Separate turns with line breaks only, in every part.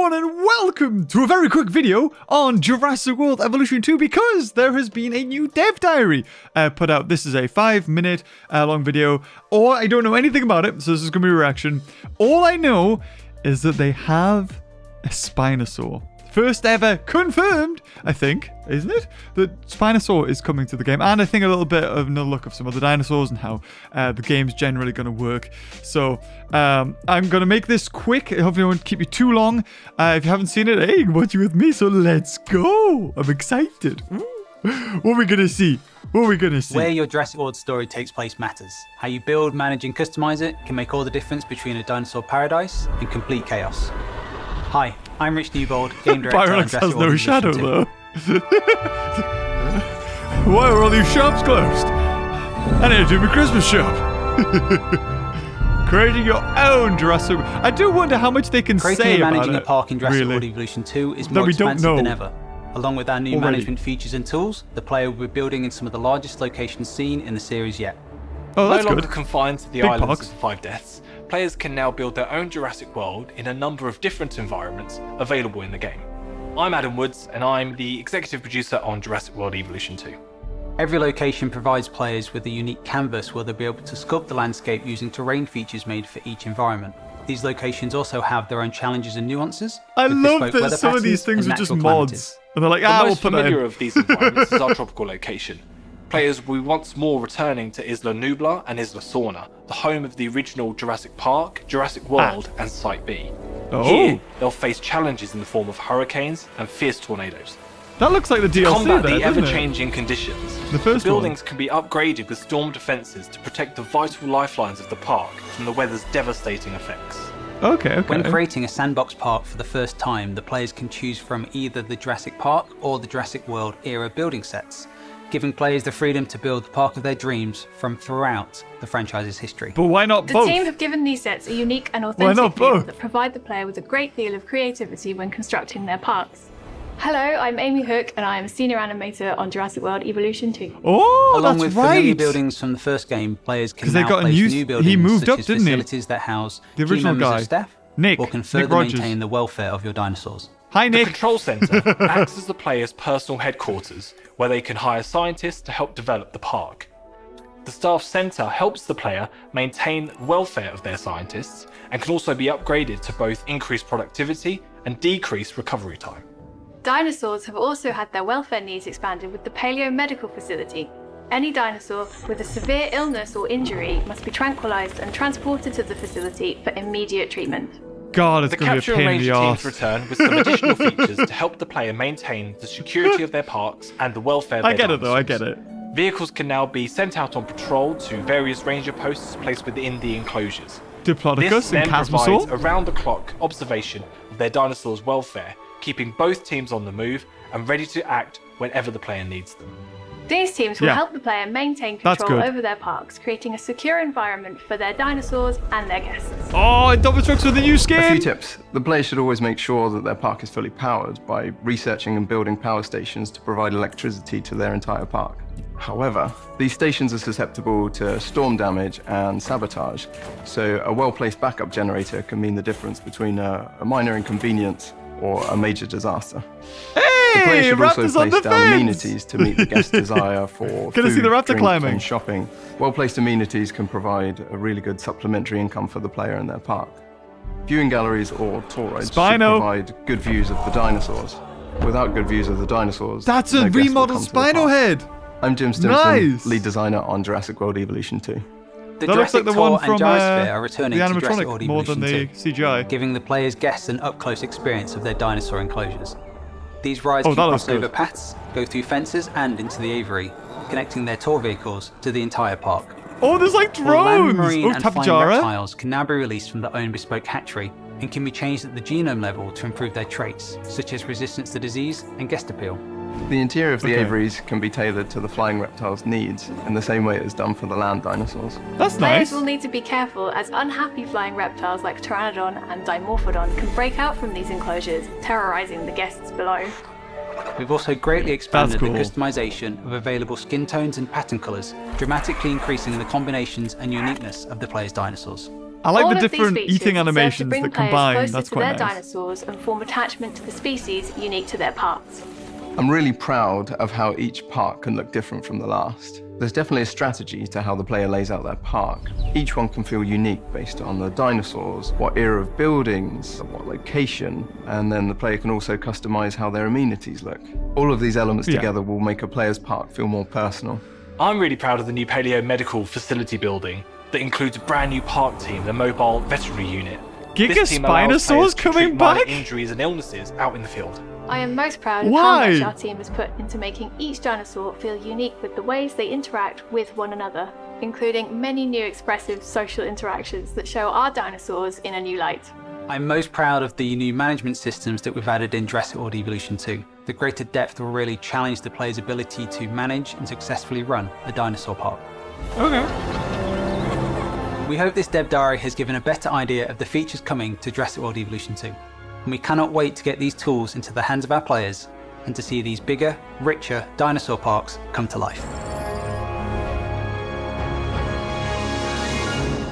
everyone and welcome to a very quick video on Jurassic World Evolution 2 because there has been a new dev diary put out. This is a 5-minute long video. I don't know anything about it, so this is going to be a reaction. All I know is that they have a Spinosaur. First ever confirmed, I think, isn't it? That Spinosaur is coming to the game. And I think a little bit of a look of some other dinosaurs and how the game's generally going to work. So I'm going to make this quick. Hopefully I won't keep you too long. If you haven't seen it, hey, watch it with me. So let's go. I'm excited. What are we going to see? What are we going to see?
Where your Jurassic World story takes place matters. How you build, manage and customize it can make all the difference between a dinosaur paradise and complete chaos. Hi, I'm Rich Newbold, game director on Jurassic
has
World
no shadow
2.
though. Why are all these shops closed? I need to do my Christmas shop. Creating your own Jurassic. I do wonder how much they can say about it.
Creating and managing a park in Jurassic World Evolution 2 is more expansive than ever. Along with our new management features and tools, the player will be building in some of the largest locations seen in the series yet.
Oh, that's
no longer
good.
confined to the islands of the 5 deaths, players can now build their own Jurassic World in a number of different environments available in the game. I'm Adam Woods, and I'm the executive producer on Jurassic World Evolution 2.
Every location provides players with a unique canvas where they'll be able to sculpt the landscape using terrain features made for each environment. These locations also have their own challenges and nuances.
I love that some of these things are just mods. And they're like,
the
we'll
most
put that in.
familiar of these environments is our tropical location. Players will be once more returning to Isla Nublar and Isla Sorna, the home of the original Jurassic Park, Jurassic World and Site B. Here, they'll face challenges in the form of hurricanes and fierce tornadoes.
That looks like the DLC
To combat
there,
the
doesn't it?
ever-changing conditions,
The first
buildings can be upgraded with storm defences to protect the vital lifelines of the park from the weather's devastating effects.
Okay.
When creating a sandbox park for the first time, the players can choose from either the Jurassic Park or the Jurassic World era building sets, giving players the freedom to build the park of their dreams from throughout the franchise's history.
But why not both?
The team have given these sets a unique and authentic feel that provide the player with a great deal of creativity when constructing their parks. Hello, I'm Amy Hook and I am a senior animator on Jurassic World Evolution 2.
Oh,
Along
that's
with
right.
familiar buildings from the first game, players can
they
now
got a
place
new-
new buildings
he moved
such
up,
as
didn't he?
facilities that house
The
key
original
members
guy.
of staff
Nick.
or can
Nick
further
Rogers.
maintain the welfare of your dinosaurs.
Hi,
The
Nick.
control centre acts as the player's personal headquarters, where they can hire scientists to help develop the park. The staff centre helps the player maintain the welfare of their scientists and can also be upgraded to both increase productivity and decrease recovery time.
Dinosaurs have also had their welfare needs expanded with the Paleo Medical Facility. Any dinosaur with a severe illness or injury must be tranquilized and transported to the facility for immediate treatment.
God, it's
The
going to
capture
be a
and
pain in the
ranger
arse.
teams return with some additional features to help the player maintain the security of their parks and the welfare of their
I get it, though. I
dinosaurs.
get it.
Vehicles can now be sent out on patrol to various ranger posts placed within the enclosures.
Diplodocus
This then
and
provides
Casmosaur.
around-the-clock observation of their dinosaurs' welfare, keeping both teams on the move and ready to act whenever the player needs them.
These teams will help the player maintain control over their parks, creating a secure environment for their dinosaurs and their guests.
Oh, and Double Trucks with the new skin.
A few tips. The player should always make sure that their park is fully powered by researching and building power stations to provide electricity to their entire park. However, these stations are susceptible to storm damage and sabotage, so a well-placed backup generator can mean the difference between a minor inconvenience or a major disaster. The player should also
Raptors on
place
the
down
fence.
amenities to meet the guest's desire for
Can I
food,
see the raptor
drink,
climbing?
and shopping. Well-placed amenities can provide a really good supplementary income for the player and their park. Viewing galleries or tour rides should provide good views of the dinosaurs. Without good views of the dinosaurs,
That's
no
a
guest will
remodeled
come to the
Spino
park.
head.
I'm Jim Stimson, lead designer on Jurassic World Evolution 2.
The
That looks like
Jurassic
the
Tour
one from
and Gyrosphere are returning
the
to Jurassic
animatronic
World
more than
Evolution
the
2,
CGI.
giving the players guests an up-close experience of their dinosaur enclosures. These rides
Oh,
can
that looks
cross over
good.
paths, go through fences and into the aviary, connecting their tour vehicles to the entire park.
Oh, there's like
While land,
drones.
marine
Oh,
and flying
Tapajara.
reptiles can now be released from their own bespoke hatchery and can be changed at the genome level to improve their traits, such as resistance to disease and guest appeal.
The interior of the aviaries can be tailored to the flying reptiles' needs in the same way it is done for the land dinosaurs.
That's
Players
nice.
will need to be careful as unhappy flying reptiles like Pteranodon and Dimorphodon can break out from these enclosures, terrorizing the guests below.
We've also greatly expanded
cool.
the customization of available skin tones and pattern colours, dramatically increasing the combinations and uniqueness of the player's dinosaurs.
I like
All
the
of these
different
features
eating
serve to
animations
bring
that
players
combine.
closer
That's
to their
quite nice.
dinosaurs and form attachment to the species unique to their parks.
I'm really proud of how each park can look different from the last. There's definitely a strategy to how the player lays out their park. Each one can feel unique based on the dinosaurs, what era of buildings, what location, and then the player can also customize how their amenities look. All of these elements together will make a player's park feel more personal.
I'm really proud of the new Paleo Medical Facility building that includes a brand new park team, the Mobile Veterinary Unit.
Giga
This team allows
Spinosaurus
players to
coming
treat minor
back?
injuries and illnesses out in the field.
I am most proud of
Why?
how much our team has put into making each dinosaur feel unique with the ways they interact with one another, including many new expressive social interactions that show our dinosaurs in a new light.
I'm most proud of the new management systems that we've added in Jurassic World Evolution 2. The greater depth will really challenge the player's ability to manage and successfully run a dinosaur park.
Okay.
We hope this dev diary has given a better idea of the features coming to Jurassic World Evolution 2. And we cannot wait to get these tools into the hands of our players and to see these bigger, richer dinosaur parks come to life.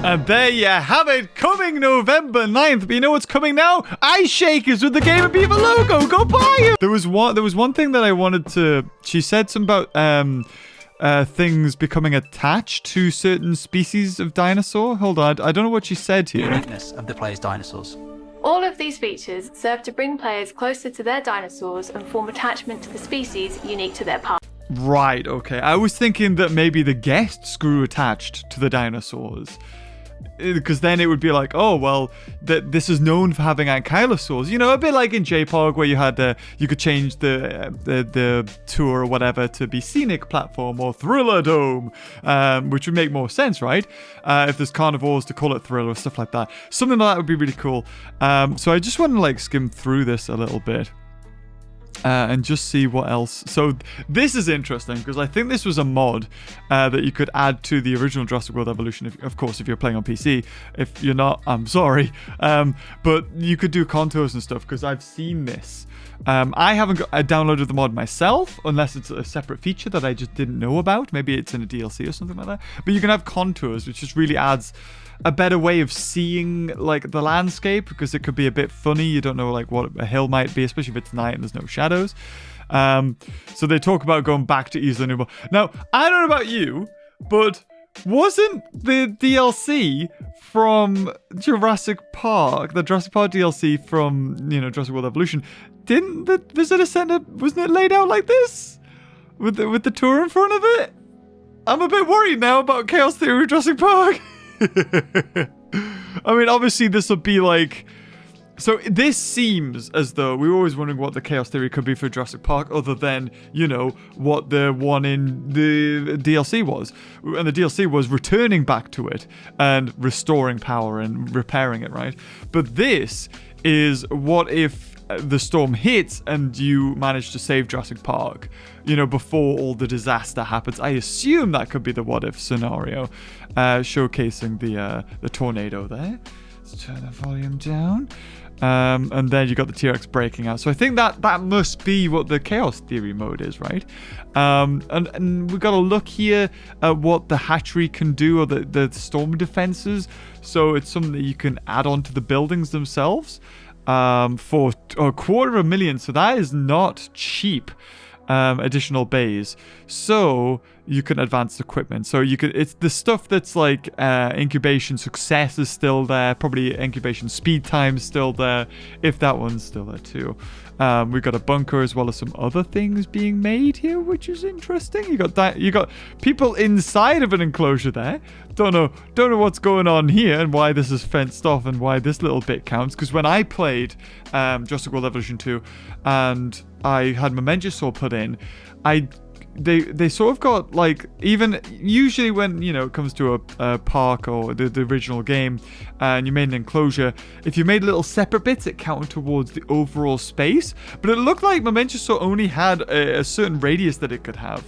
And there you have it, coming November 9th. But you know what's coming now? Ice Shakers with the Game of Beaver logo. Go buy it. There was one thing that I wanted to. She said something about things becoming attached to certain species of dinosaur. Hold on, I don't know what she said here.
Uniqueness of the player's dinosaurs.
All of these features serve to bring players closer to their dinosaurs and form attachment to the species unique to their park.
Right, okay. I was thinking that maybe the guests grew attached to the dinosaurs. Because then it would be like, oh, well, this is known for having ankylosaurs. You know, a bit like in J-Pog where you had you could change the tour or whatever to be Scenic Platform or Thriller Dome, which would make more sense, right? If there's carnivores to call it Thriller or stuff like that. Something like that would be really cool. So I just want to like skim through this a little bit. And just see what else. So this is interesting because I think this was a mod that you could add to the original Jurassic World Evolution. Of course, if you're playing on PC. If you're not, I'm sorry. But you could do contours and stuff because I've seen this. I haven't downloaded the mod myself unless it's a separate feature that I just didn't know about. Maybe it's in a DLC or something like that. But you can have contours, which just really adds a better way of seeing like the landscape because it could be a bit funny. You don't know like what a hill might be, especially if it's night and there's no shadows. So they talk about going back to Isla Nublar. Now, I don't know about you, but wasn't the DLC from Jurassic Park, the Jurassic Park DLC from, Jurassic World Evolution, didn't the visitor center, wasn't it laid out like this? With the tour in front of it? I'm a bit worried now about Chaos Theory of Jurassic Park. I mean, obviously this would be like... So this seems as though we were always wondering what the Chaos Theory could be for Jurassic Park other than, what the one in the DLC was. And the DLC was returning back to it and restoring power and repairing it, right? But this is what if the storm hits and you manage to save Jurassic Park, before all the disaster happens. I assume that could be the what if scenario, showcasing the tornado there. Let's turn the volume down. And then you got the T-Rex breaking out. So I think that must be what the Chaos Theory mode is, right? And we've got to look here at what the hatchery can do or the storm defenses. So it's something that you can add on to the buildings themselves for $250,000. So that is not cheap. Additional bays, so you can advance equipment. So it's the stuff that's like incubation success is still there, probably incubation speed time is still there, if that one's still there too. We've got a bunker as well as some other things being made here, which is interesting. You got people inside of an enclosure there. Don't know what's going on here and why this is fenced off and why this little bit counts. Because when I played Jurassic World Evolution 2 and I had Mementosaur put in, they sort of got like, even usually when it comes to a park or the original game and you made an enclosure, if you made little separate bits it counted towards the overall space, but it looked like Mementosaur only had a certain radius that it could have.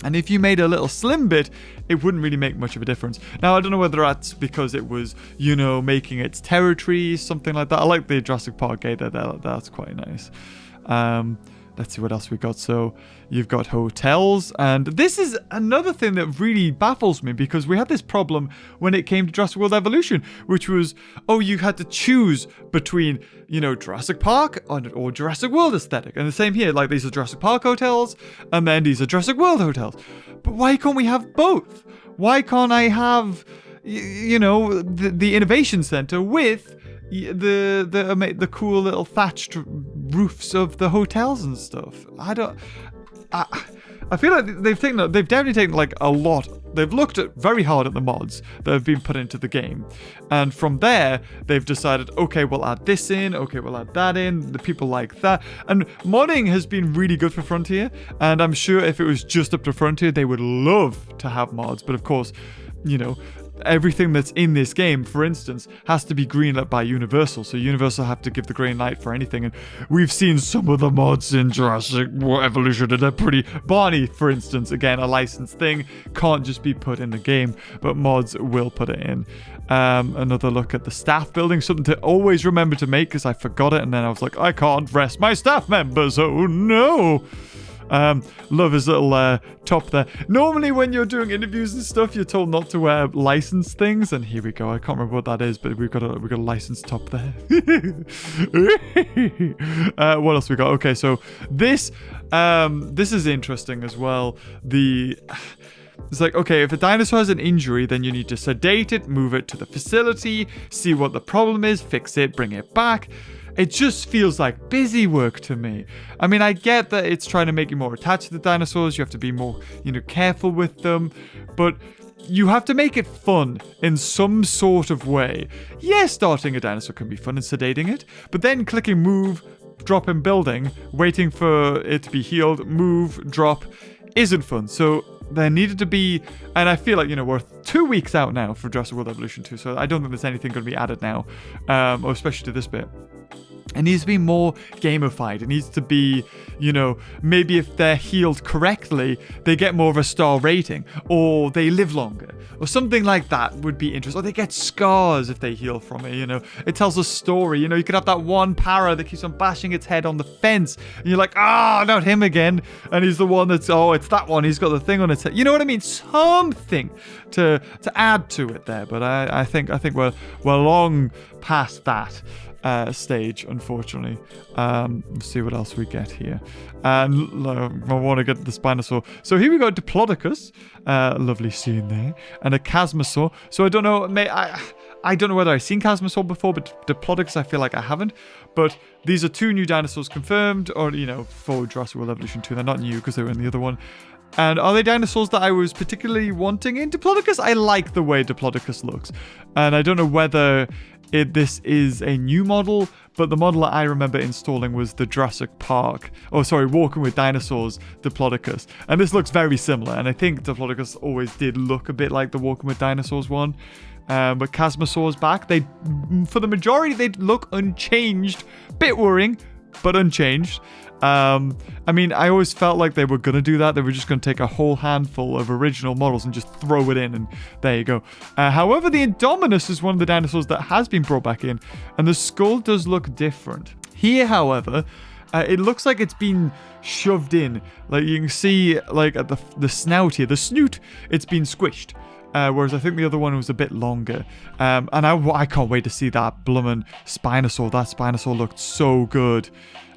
And if you made a little slim bit, it wouldn't really make much of a difference. Now, I don't know whether that's because it was, making its territory, something like that. I like the Jurassic Park gate there. That's quite nice. let's see what else we got. So you've got hotels, and this is another thing that really baffles me, because we had this problem when it came to Jurassic World Evolution, which was, you had to choose between, Jurassic Park or Jurassic World aesthetic. And the same here, like these are Jurassic Park hotels, and then these are Jurassic World hotels. But why can't we have both? Why can't I have, the Innovation Center with the cool little thatched roofs of the hotels and stuff? I feel like they've definitely taken like a lot. They've looked very hard at the mods that have been put into the game, and from there they've decided, okay, we'll add this in, okay, we'll add that in. The people like that, and modding has been really good for Frontier, and I'm sure if it was just up to Frontier, they would love to have mods. But of course, everything that's in this game, for instance, has to be greenlit by Universal. So Universal have to give the green light for anything. And we've seen some of the mods in Jurassic World Evolution, and they're pretty... Barney, for instance, again, a licensed thing, can't just be put in the game, but mods will put it in. Another look at the staff building, something to always remember to make, because I forgot it, and then I was like, I can't rest my staff members, oh no! Love his little top there. Normally when you're doing interviews and stuff, you're told not to wear licensed things, and here we go. I can't remember what that is, but we've got a licensed top there. What else we got? Okay, so this is interesting as well. It's like, okay, if a dinosaur has an injury, then you need to sedate it, move it to the facility, see what the problem is, fix it, bring it back. It just feels like busy work to me. I mean, I get that it's trying to make you more attached to the dinosaurs. You have to be more, careful with them. But you have to make it fun in some sort of way. Yes, starting a dinosaur can be fun and sedating it. But then clicking move, drop in building, waiting for it to be healed, move, drop, isn't fun. So there needed to be, and I feel like, we're 2 weeks out now for Jurassic World Evolution 2, so I don't think there's anything going to be added now, or especially to this bit. It needs to be more gamified. It needs to be, maybe if they're healed correctly, they get more of a star rating, or they live longer, or something like that would be interesting. Or they get scars if they heal from it, It tells a story, you could have that one para that keeps on bashing its head on the fence, and you're like, not him again. And he's the one that's, it's that one, he's got the thing on its head. You know what I mean? Something to add to it there. But I think we're long past that stage, unfortunately. Let's see what else we get here. And I want to get the Spinosaur. So here we go, Diplodocus. Lovely scene there. And a Chasmosaur. So I don't know, I don't know whether I've seen Chasmosaur before, but Diplodocus I feel like I haven't. But these are 2 new dinosaurs confirmed, or, for Jurassic World Evolution 2. They're not new because they were in the other one. And are they dinosaurs that I was particularly wanting in Diplodocus? I like the way Diplodocus looks. And I don't know whether this is a new model, but the model that I remember installing was the Jurassic Park. Walking with Dinosaurs Diplodocus. And this looks very similar. And I think Diplodocus always did look a bit like the Walking with Dinosaurs one. But Chasmosaur's back. For the majority, they look unchanged. Bit worrying, but unchanged. I mean, I always felt like they were going to do that. They were just going to take a whole handful of original models and just throw it in, and there you go. However, the Indominus is one of the dinosaurs that has been brought back in, and the skull does look different. Here, however, it looks like it's been shoved in. Like, you can see, like, at the snout here, the snoot, it's been squished. Whereas I think the other one was a bit longer. And I can't wait to see that bloomin' Spinosaur. That Spinosaur looked so good.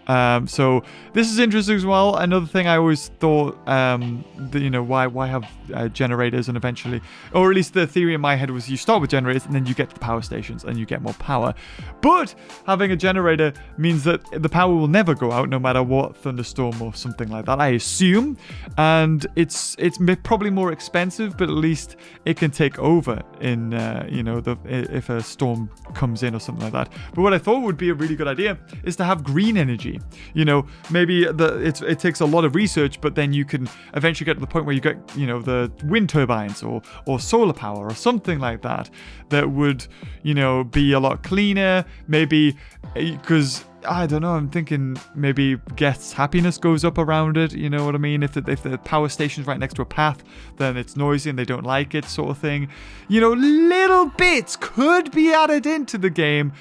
So this is interesting as well. Another thing I always thought, why have generators, and eventually, or at least the theory in my head was you start with generators and then you get to the power stations and you get more power. But having a generator means that the power will never go out no matter what thunderstorm or something like that, I assume. And it's probably more expensive, but at least it can take over in, if a storm comes in or something like that. But what I thought would be a really good idea is to have green energy. Maybe it takes a lot of research, but then you can eventually get to the point where you get, the wind turbines or solar power or something like that would, be a lot cleaner. Maybe because I don't know, I'm thinking maybe guests' happiness goes up around it, you know what I mean? If the power station's right next to a path, then it's noisy and they don't like it, sort of thing. Little bits could be added into the game.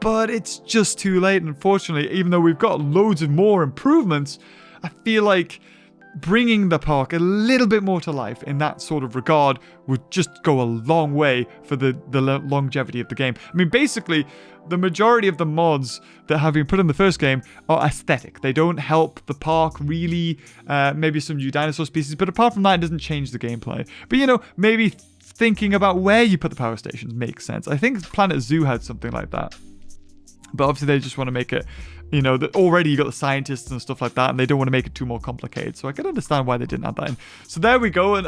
but it's just too late, unfortunately. Even though we've got loads of more improvements, I feel like bringing the park a little bit more to life in that sort of regard would just go a long way for the longevity of the game. I mean, basically, the majority of the mods that have been put in the first game are aesthetic. They don't help the park really, maybe some new dinosaur species, but apart from that, it doesn't change the gameplay. But, you know, maybe thinking about where you put the power stations makes sense. I think Planet Zoo had something like that. But obviously they just want to make it, you know, that already you got the scientists and stuff like that, and they don't want to make it too more complicated. So I can understand why they didn't have that in. So there we go, and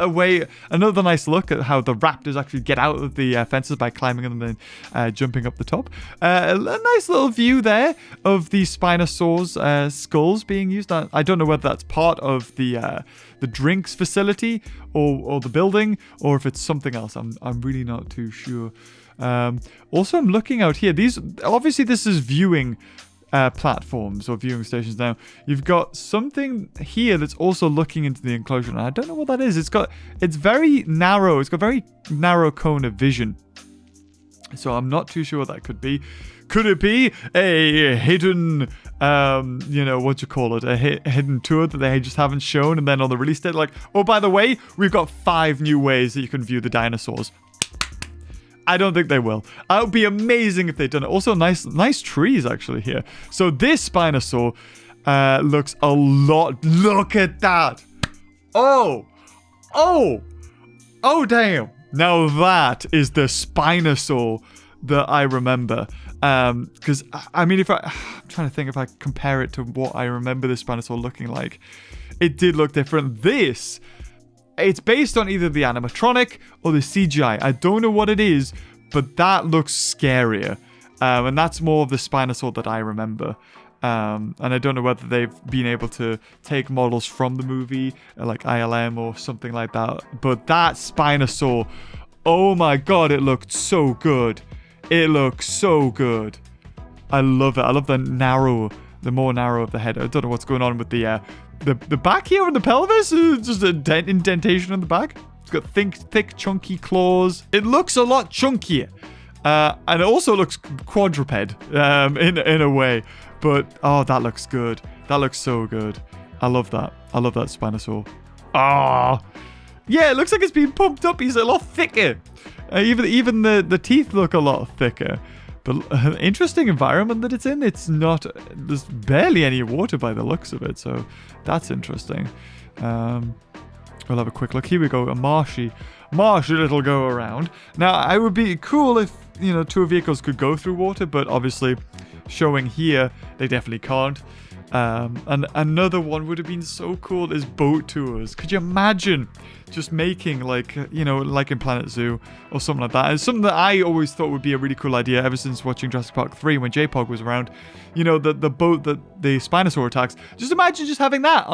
another nice look at how the raptors actually get out of the fences by climbing them and then jumping up the top. A nice little view there of the Spinosaurus skulls being used. I don't know whether that's part of the drinks facility or the building, or if it's something else. I'm really not too sure. Also, I'm looking out here. Obviously this is viewing platforms or viewing stations. Now you've got something here that's also looking into the enclosure, and I don't know what that is. It's very narrow. It's got very narrow cone of vision, so I'm not too sure what that could be. Could it be a hidden, you know, what you call it, a hidden tour that they just haven't shown, and then on the release date, like, oh, by the way, we've got 5 new ways that you can view the dinosaurs. I don't think they will. It would be amazing if they'd done it. Also, nice trees actually here. So this Spinosaur looks a lot. Look at that. Oh, damn. Now that is the Spinosaur that I remember. Because I mean, I'm trying to think if I compare it to what I remember the Spinosaur looking like. It did look different. It's based on either the animatronic or the CGI. I don't know what it is, but that looks scarier. And that's more of the Spinosaur that I remember. And I don't know whether they've been able to take models from the movie, like ILM or something like that. But that Spinosaur, oh my god, it looked so good. It looks so good. I love it. I love the more narrow of the head. I don't know what's going on with the back here on the pelvis. Just a indentation on the back. It's got thick, chunky claws. It looks a lot chunkier. And it also looks quadruped in a way. But, oh, that looks good. That looks so good. I love that. I love that Spinosaur. Ah. Oh. Yeah, it looks like it's been pumped up. He's a lot thicker. Even the teeth look a lot thicker. But interesting environment that it's in. There's barely any water by the looks of it. So that's interesting. We'll have a quick look. Here we go. A marshy little go around. Now, it would be cool if, you know, tour vehicles could go through water. But obviously, showing here, they definitely can't. And another one would have been so cool is boat tours. Could you imagine just making, like, you know, like in Planet Zoo or something like that? It's something that I always thought would be a really cool idea ever since watching Jurassic Park 3 when J-Pog was around. You know, the boat that the Spinosaur attacks. Just imagine just having that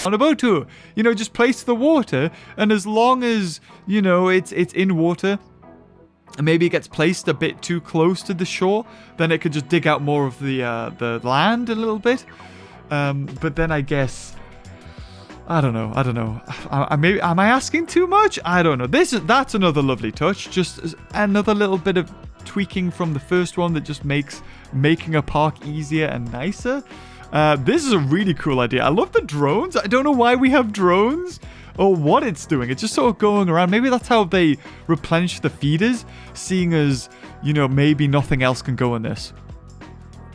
on a boat tour. You know, just place the water, and as long as, you know, it's in water, and maybe it gets placed a bit too close to the shore, then it could just dig out more of the land a little bit. But then I guess, I don't know. Am I asking too much? I don't know. That's another lovely touch. Just another little bit of tweaking from the first one that just makes making a park easier and nicer. This is a really cool idea. I love the drones. I don't know why we have drones or what it's doing. It's just sort of going around. Maybe that's how they replenish the feeders, seeing as, you know, maybe nothing else can go in this.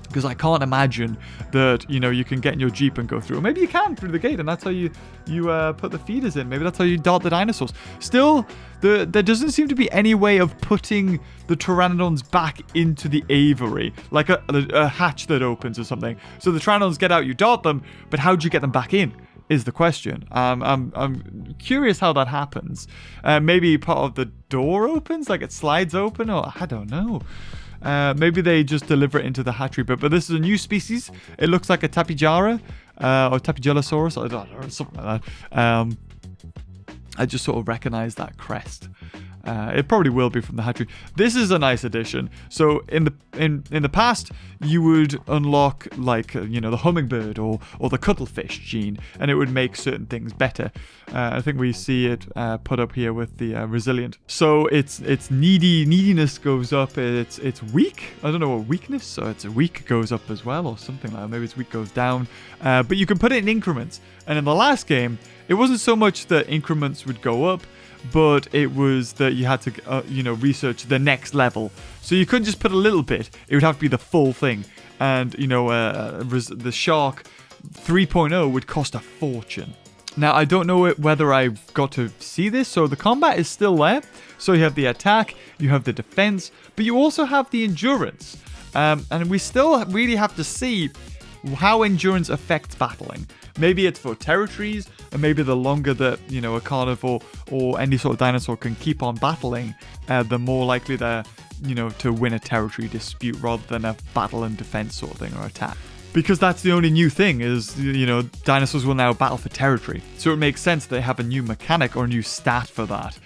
Because I can't imagine that, you know, you can get in your Jeep and go through. Or maybe you can through the gate, and that's how you put the feeders in. Maybe that's how you dart the dinosaurs. Still, there doesn't seem to be any way of putting the pteranodons back into the aviary, like a hatch that opens or something. So the pteranodons get out, you dart them, but how do you get them back in? Is the question. I'm curious how that happens. Maybe part of the door opens, like it slides open, or I don't know. Maybe they just deliver it into the hatchery. But this is a new species. It looks like a Tapijara or Tapigelosaurus. I don't know, something like that. I just sort of recognize that crest. It probably will be from the hatchery. This is a nice addition. So in the past, you would unlock like the hummingbird or the cuttlefish gene, and it would make certain things better. I think we see it put up here with the resilient. So its neediness goes up. It's weak. I don't know what weakness. So its weak goes up as well, or something like that. Maybe its weak goes down. But you can put it in increments. And in the last game, it wasn't so much that increments would go up, but it was that you had to, research the next level. So you couldn't just put a little bit. It would have to be the full thing. And, the Shark 3.0 would cost a fortune. Now, I don't know whether I've got to see this. So the combat is still there. So you have the attack, you have the defense, but you also have the endurance. And we still really have to see how endurance affects battling. Maybe it's for territories, and maybe the longer that, a carnivore or any sort of dinosaur can keep on battling, the more likely they're, to win a territory dispute rather than a battle and defense sort of thing or attack. Because that's the only new thing is, dinosaurs will now battle for territory. So it makes sense they have a new mechanic or a new stat for that,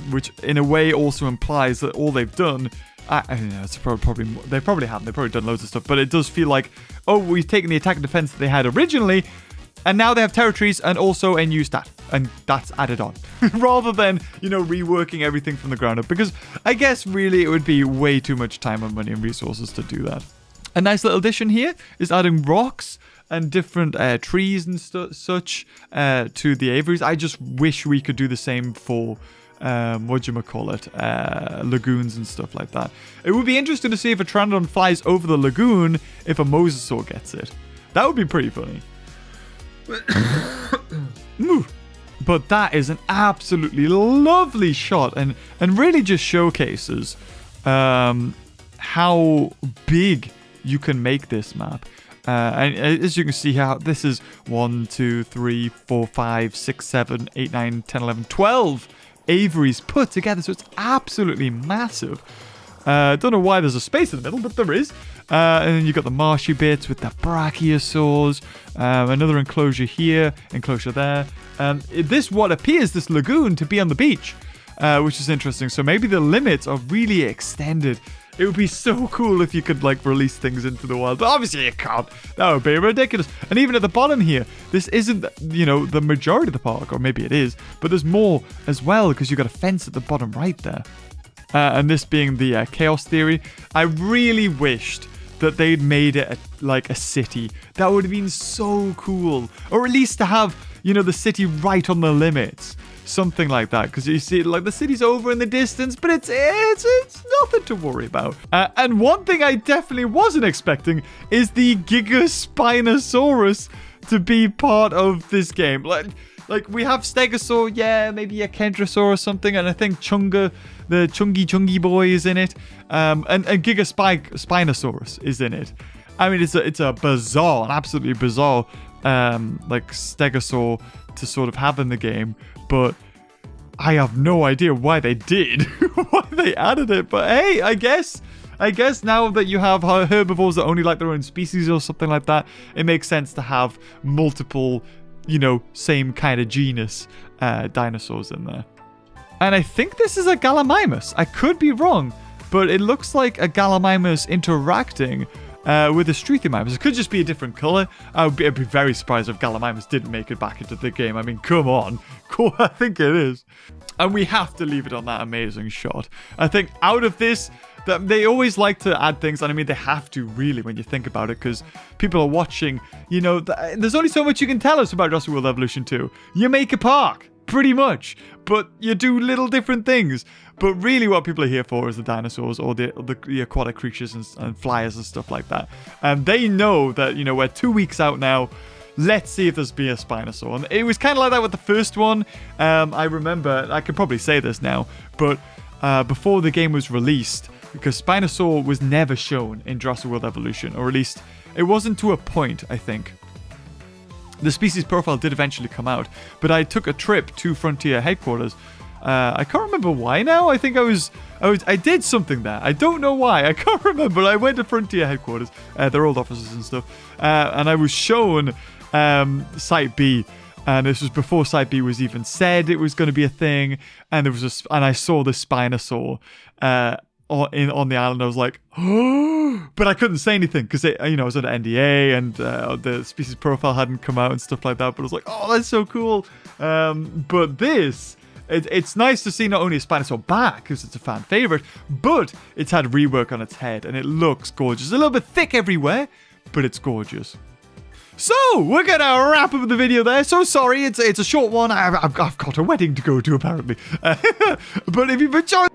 which in a way also implies that all they've done, it's probably they probably haven't. They've probably done loads of stuff, but it does feel like, oh, we've taken the attack and defense that they had originally, and now they have territories and also a new stat, and that's added on, rather than reworking everything from the ground up. Because I guess really it would be way too much time and money and resources to do that. A nice little addition here is adding rocks and different trees and such to the aviaries. I just wish we could do the same for lagoons and stuff like that. It would be interesting to see if a Pteranodon flies over the lagoon if a mosasaur gets it. That would be pretty funny. But that is an absolutely lovely shot and really just showcases how big you can make this map. And as you can see how this is 1, 2, 3, 4, 5, 6, 7, 8, 9, 10, 11, 12 aviaries put together, so it's absolutely massive. Don't know why there's a space in the middle, but there is. And then you've got the marshy bits with the brachiosaurs, another enclosure here, enclosure there. This lagoon to be on the beach, which is interesting. So maybe the limits are really extended. It would be so cool if you could release things into the wild, but obviously you can't. That would be ridiculous. And even at the bottom here, this isn't, the majority of the park, or maybe it is, but there's more as well because you've got a fence at the bottom right there. And this being the chaos theory, I really wished that they'd made it a city. That would have been so cool. Or at least to have, the city right on the limits. Something like that, because you see the city's over in the distance, but it's nothing to worry about. And one thing I definitely wasn't expecting is the Gigaspinosaurus to be part of this game. Like we have Stegosaur, yeah, maybe a Kentrosaur or something, and I think the Chungy boy is in it, and Gigaspinosaurus is in it. I mean, it's an absolutely bizarre Stegosaur to sort of have in the game, but I have no idea why they did, why they added it. But hey, I guess now that you have herbivores that only like their own species or something like that, it makes sense to have multiple, same kind of genus dinosaurs in there. And I think this is a Gallimimus. I could be wrong, but it looks like a Gallimimus interacting with a Struthiomimus. It could just be a different color. I'd be very surprised if Gallimimus didn't make it back into the game. I mean, come on. Cool, I think it is. And we have to leave it on that amazing shot. I think out of this, they always like to add things, and I mean, they have to really when you think about it, because people are watching, there's only so much you can tell us about Jurassic World Evolution 2. You make a park, pretty much, but you do little different things. But really what people are here for is the dinosaurs or the aquatic creatures and flyers and stuff like that. And they know that, we're 2 weeks out now. Let's see if there's be a Spinosaur. And it was kind of like that with the first one. I remember, I could probably say this now, but before the game was released, because Spinosaur was never shown in Jurassic World Evolution, or at least it wasn't to a point, I think. The species profile did eventually come out, but I took a trip to Frontier headquarters. I can't remember why now. I think I did something there. I don't know why. I can't remember. I went to Frontier headquarters, their old offices and stuff, and I was shown Site B, And this was before Site B was even said it was going to be a thing. And there was and I saw the Spinosaur on the island. I was like, oh, but I couldn't say anything because I was under NDA and the species profile hadn't come out and stuff like that. But I was like, oh, that's so cool. But this. It's nice to see not only a Spinosaur back, because it's a fan favorite, but it's had rework on its head, and it looks gorgeous. A little bit thick everywhere, but it's gorgeous. So, we're going to wrap up the video there. So sorry, it's a short one. I've got a wedding to go to, apparently. But if you've enjoyed